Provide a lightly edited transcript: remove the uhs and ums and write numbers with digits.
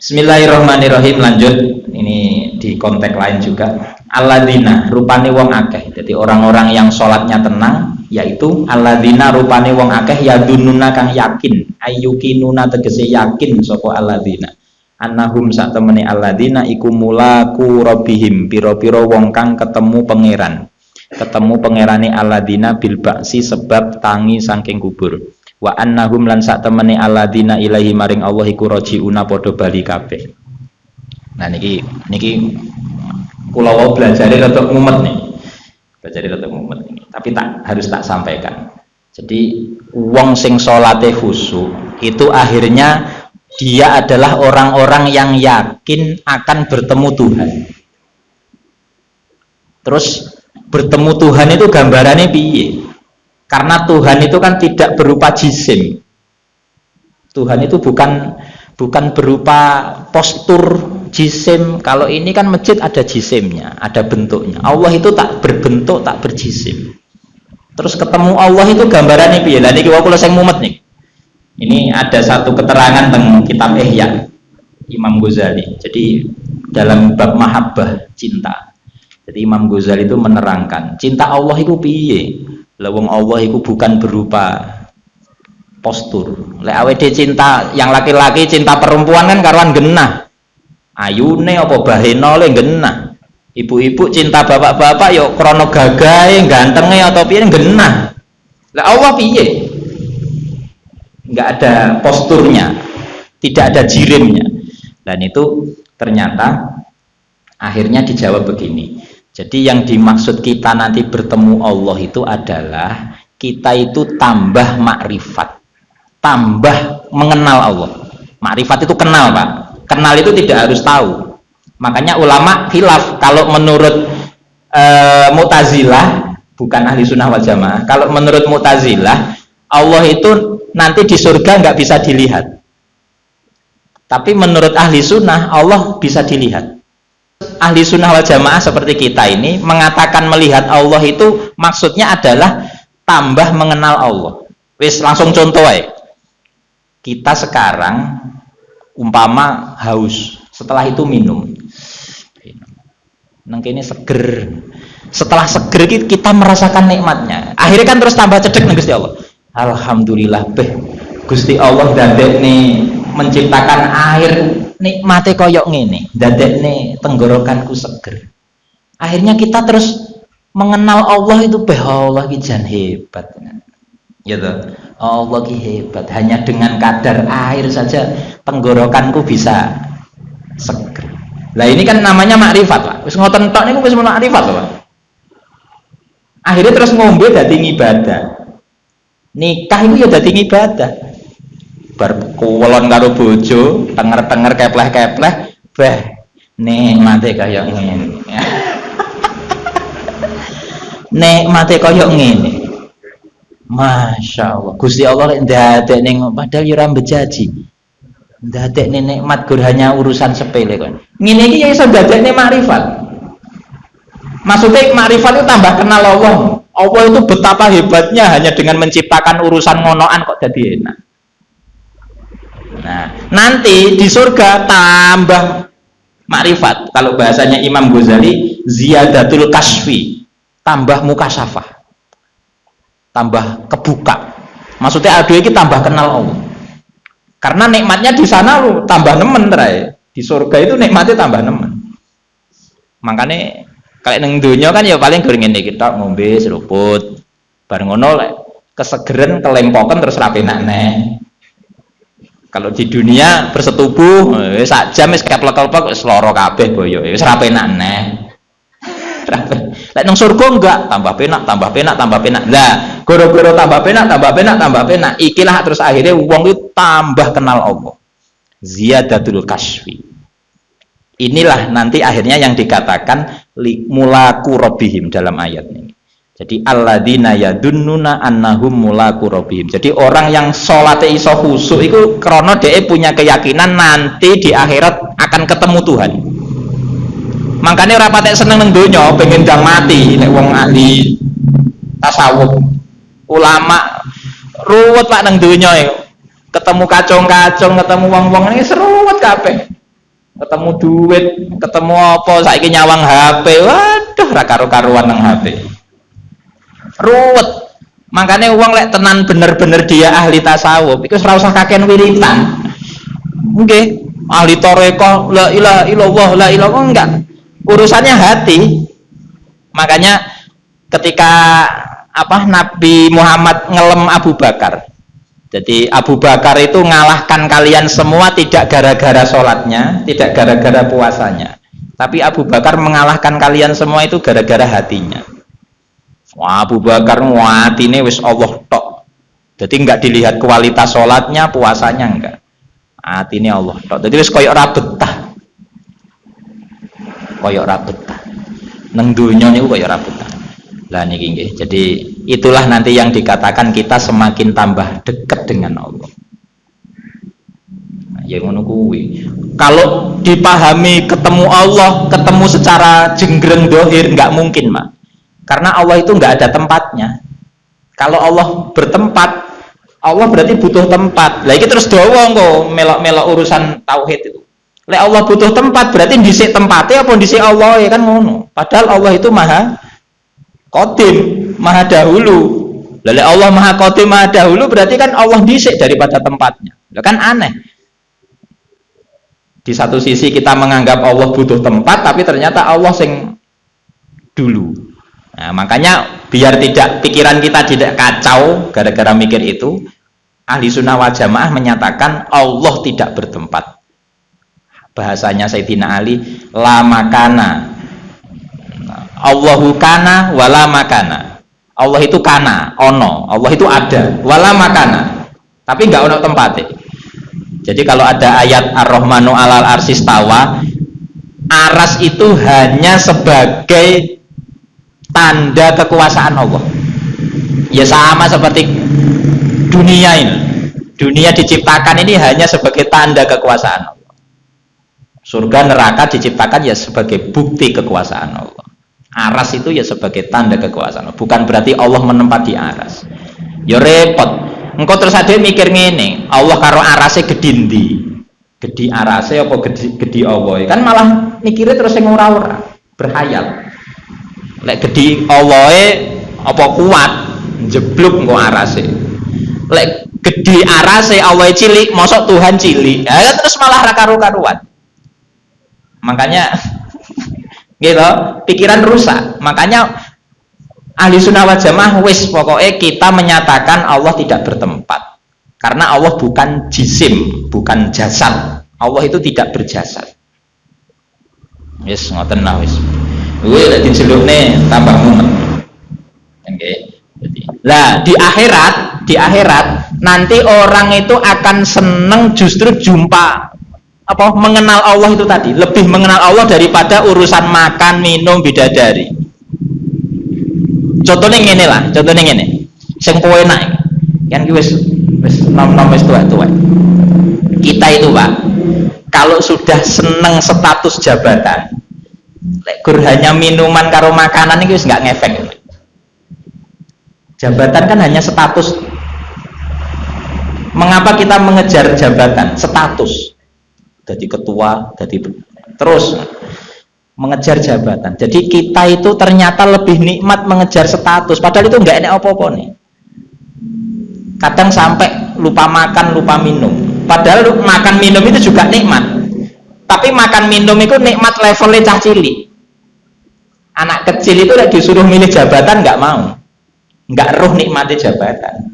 Bismillahirrahmanirrahim. Lanjut, ini di konteks lain juga. Alladzina rupane wong akeh. Jadi orang-orang yang sholatnya tenang, yaitu alladzina rupane wong akeh yadununa kang yakin, ayyukinuna tegese yakin sapa alladzina. Annahum sak temene alladzina iku mulaku rabbihim, pira-pira wong kang ketemu pangeran. Ketemu pangerane alladzina bil ba'si sebab tangi saking kubur. Wa annahum lan sak temene alladzina ilahi maring Allah iku rajiuna padha bali kabeh. Nah niki kula wau belajare rada mumet nih. Belajare rada mumet nih. Tapi harus tak sampaikan. Jadi wong sing salate khusyuk itu akhirnya dia adalah orang-orang yang yakin akan bertemu Tuhan. Terus bertemu Tuhan itu gambarannya piye? Karena Tuhan itu kan tidak berupa jisim. Tuhan itu bukan berupa postur jisim. Kalau ini kan masjid ada jisimnya, ada bentuknya. Allah itu tak berbentuk, tak berjisim. Terus ketemu Allah itu gambarannya piye? Lah niki kula sing mumet nih. Ini ada satu keterangan tentang kitab Ihya Imam Ghazali. Jadi dalam bab mahabbah cinta. Jadi Imam Ghazali itu menerangkan cinta Allah itu piye? Lawang Allah itu bukan berupa postur. Lek awake cinta yang laki-laki cinta perempuan kan karuan genah. Ayune apa bahena le genah. Ibu-ibu cinta bapak-bapak yo krana gagahe, gantenge atau piye genah. Lah Allah piye? Enggak ada posturnya. Tidak ada jirimnya. Dan itu ternyata akhirnya dijawab begini. Jadi yang dimaksud kita nanti bertemu Allah itu adalah kita itu tambah makrifat, tambah mengenal Allah. Makrifat itu kenal, Pak. Kenal itu tidak harus tahu. Makanya ulama khilaf. Kalau menurut Mu'tazilah, bukan ahli sunnah wal jamaah. Kalau menurut Mu'tazilah, Allah itu nanti di surga nggak bisa dilihat. Tapi menurut ahli sunnah, Allah bisa dilihat. Ahli sunnah wal jamaah seperti kita ini mengatakan melihat Allah itu maksudnya adalah tambah mengenal Allah. Wis langsung contoh ya. Kita sekarang umpama haus, setelah itu minum. Nang kene seger. Setelah seger kita merasakan nikmatnya. Akhirnya kan terus tambah cedek nang Gusti Allah. Alhamdulillah beh. Gusti Allah dadekne menciptakan air nikmate koyok ngene, dadekne tenggorokanku seger. Akhirnya kita terus mengenal Allah itu Allah ki jan hebat. Ya toh? Allah ki hebat. Hanya dengan kadar air saja tenggorokanku bisa seger. Lah ini kan namanya makrifat, Pak. Wis ngoten tok niku wis makrifat, Pak. Akhirnya terus ngombe dadi ibadah. Nikah itu ya dadi ibadah. Bar kulon karo bojo, tenger-tenger kepleh-kepleh, beh nikmate kaya ngene. Nikmate kaya ngene. Masya Allah, Gusti Allah ndadekne padahal ya ora bejaji. Ndadekne nikmat gur hanya urusan sepele kon. Ngene iki ya iso ndadekne makrifat. Maksudnya makrifat itu tambah kenal Allah. Allah itu betapa hebatnya hanya dengan menciptakan urusan ngonoan kok jadi enak. Nah, nanti di surga tambah makrifat. Kalau bahasanya Imam Ghazali, ziyadatul kasfi, tambah mukasyafah, tambah kebuka. Maksudnya aduh ini tambah kenal Allah. Karena nikmatnya di sana lu tambah nemen terai. Di surga itu nikmatnya tambah nemen. Makanya kalau neng dunia kan ya paling gorengan kita ngombe seruput, bareng ngono kesegeran kelempokan terus rapi nane. Kalau di dunia bersetubuh sak jam wis keplek-keplek wis lara kabeh boyo wis ra penak neh. Lek nang surga enggak, tambah penak, tambah penak, tambah penak. Lah, goro-goro tambah penak, tambah penak, tambah penak. Ikilah terus akhirnya wong itu tambah kenal Allah. Ziyadatul kasfi. Inilah nanti akhirnya yang dikatakan mulaku rabbihim dalam ayat ini. Jadi alladzina yadunnuna annahum mulaku rabbihim. Jadi orang yang salate iso khusyuk itu krana dhek punya keyakinan nanti di akhirat akan ketemu Tuhan. Makanya ora patek seneng nang donya, pengen ndang mati nek wong ahli tasawuf. Ulama ruwet Pak nang donya ketemu kacung-kacung, ketemu wong-wong ini seruwet kabeh. ketemu duit, ketemu apa, saiki nyawang HP, waduh ra karo-karuan nang HP. Ruwet. Makanya uang lek tenan bener-bener dia ahli tasawuf, iku ora usah kakean wiritan. Nggih, ahli toreko, la ilaha illallah, la ilaha enggak. Urusannya hati. Makanya ketika Nabi Muhammad ngelem Abu Bakar. Jadi Abu Bakar itu ngalahkan kalian semua tidak gara-gara sholatnya, tidak gara-gara puasanya. Tapi Abu Bakar mengalahkan kalian semua itu gara-gara hatinya. Wah, Abu Bakar hatinya wis Allah tok. Jadi enggak dilihat kualitas sholatnya, puasanya enggak. Hatinya Allah tok. Jadi wis koyok ra betah. Koyok ra betah. Nang dunya niku koyok ra betah. Lah niki nggih. Jadi itulah nanti yang dikatakan kita semakin tambah dekat dengan Allah. Nah, ya ngono kuwi. Kalau dipahami ketemu Allah, ketemu secara jenggreng dohir enggak mungkin, Mak. Karena Allah itu enggak ada tempatnya. Kalau Allah bertempat, Allah berarti butuh tempat. Lah iki terus dawa engko melok-melok urusan tauhid itu. Lek Allah butuh tempat berarti dhisik tempatnya apa dhisik Allah ya kan ngono. Padahal Allah itu maha qadim, maha dahulu. Lalu Allah maha qadim, maha dahulu berarti kan Allah dhisik daripada tempatnya. Lah kan aneh. Di satu sisi kita menganggap Allah butuh tempat, tapi ternyata Allah sing dulu. Nah, makanya biar tidak pikiran kita tidak kacau gara-gara mikir itu, ahli sunnah wal jamaah menyatakan Allah tidak bertempat. Bahasanya Sayyidina Ali, la makana. Allahu kana wala makana. Allah itu kana, ono. Allah itu ada, wala makana. Tapi enggak ono tempatnya. Jadi kalau ada ayat Ar-Rahmanu alal arsistawa, aras itu hanya sebagai tanda kekuasaan Allah. Ya sama seperti dunia ini. Dunia diciptakan ini hanya sebagai tanda kekuasaan Allah. Surga neraka diciptakan ya sebagai bukti kekuasaan Allah. Aras itu ya sebagai tanda kekuasaan Allah. Bukan berarti Allah menempati aras. Ya repot. Engkau terus aja mikir ngene, Allah karo arase gedindi. Gedi arase apa gedi Allah? Kan malah mikirnya terus yang ora-ora, berhayal. Lek gede Allahe apa kuat jeblok engko arase. Lek gede arase Allahe cilik, mosok Tuhan cilik. Ya terus malah ra karu-karuan. Makanya gitu, pikiran rusak. Makanya ahli sunnah wal jamaah wis pokoknya kita menyatakan Allah tidak bertempat. Karena Allah bukan jisim, bukan jasad. Allah itu tidak berjasad. Wis ngoten lah wis. Kuwi lek dicelukne tambah mumet. Oke. Lah di akhirat nanti orang itu akan seneng justru jumpa mengenal Allah itu tadi, lebih mengenal Allah daripada urusan makan, minum, bidadari. Contohnya ngene lah, contohnya ngene. Sing enak kan ki wis nom-nom wis tuwa-tuwa. Kita itu, Pak, kalau sudah seneng status jabatan, lek hanya minuman karo makanan ini wis nggak ngefek. Jabatan kan hanya status. Mengapa kita mengejar jabatan? Status. Jadi ketua, jadi terus mengejar jabatan. Jadi kita itu ternyata lebih nikmat mengejar status. Padahal itu nggak enak apa-apa nih. Kadang sampai lupa makan, lupa minum. Padahal makan minum itu juga nikmat. Tapi makan minum itu nikmat levelnya cah cilik. Anak kecil itu disuruh milih jabatan nggak mau, nggak roh nikmatnya jabatan.